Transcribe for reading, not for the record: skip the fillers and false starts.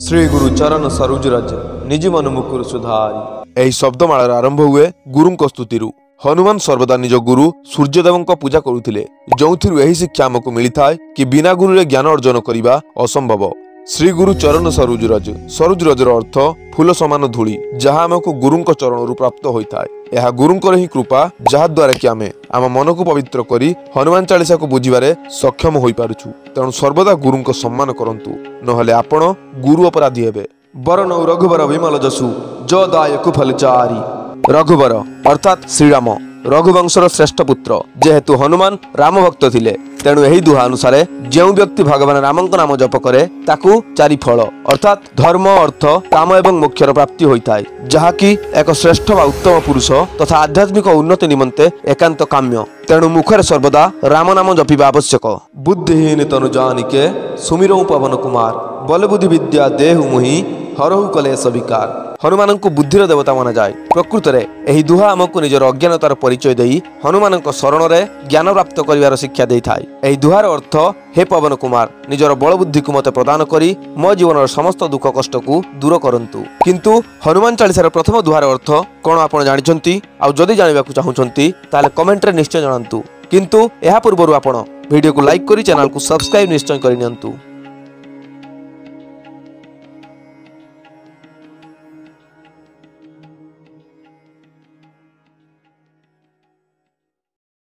श्री गुरु चरण सरोज रज निज मन मुकुर सुधारी। एही शब्दमाଳାର आरंभ हुए गुरुଙ୍କ स्तुतिरु। हनुमान सर्वदा निज गुरु सूर्यदेवଙ୍କ पूजा करुथिले, जोंथिरु एही शिक्षा हमकु मिलिथाय कि बिना गुरुरे ज्ञान अर्जन करिबा असंभव। श्री गुरु चरण सरोज रज, सरोज रजर अर्थ फूल समान धूली, जहाँ आमको गुरुଙ୍କ चरणरु प्राप्त होइथाय। यह गुरुଙ୍କର ही कृपा, जहा द्वारा कि आमे आम मन को पवित्र करी हनुमान चालीसा को बुझिबारे सक्षम होई पारुछु। तेणु सर्वदा गुरुଙ୍କ सम्मान करंतु, नहले आपण गुरु अपराधी हेबे। वरण रघुवर विमल जसु जो दायक फलचारी। रघुवर अर्थात श्रीराम रघुवंशर श्रेष्ठ पुत्र, जेहेतु हनुमान राम भक्त थिले, तेणु एही दुहा अनुसार जो व्यक्ति भगवान रामଙ୍କ नाम जप करे ताकू चारि फल अर्थात धर्म अर्थ काम एवं मोक्षर प्राप्ति होइथाय, जहाँकि एक श्रेष्ठ व उत्तम पुरुष तथा आध्यात्मिक उन्नति निमंते एकांत काम्य। तेणु मुखर सर्वदा राम नाम जपिबा आवश्यक। बुद्धिहीन तनु जानिके सुमिरौ पवन कुमार, बल बुद्धि विद्या देहु मुहि हरहु कलेश विकार। हनुमान को बुद्धिर देवता माना जाए। प्रकृत में यही दुहा आमको निजर अज्ञानतार परिचय देई हनुमान शरण में ज्ञान प्राप्त कर शिक्षा दे थाए। यही दुहार अर्थ, हे पवन कुमार, निजर बल बुद्धि को मत प्रदान करी मो जीवन समस्त दुख कष्ट को दूर करंतु। किंतु हनुमान चालीसार प्रथम दुहार अर्थ कौन आपण जानिछंती? आउ जदि जानिबा को चाहुछंती ताले कमेंट रे निश्चय जणांतु। किंतु एहा पूर्वरु आपण वीडियो को लाइक करी चैनल को सब्सक्राइब निश्चय करि नियंतु।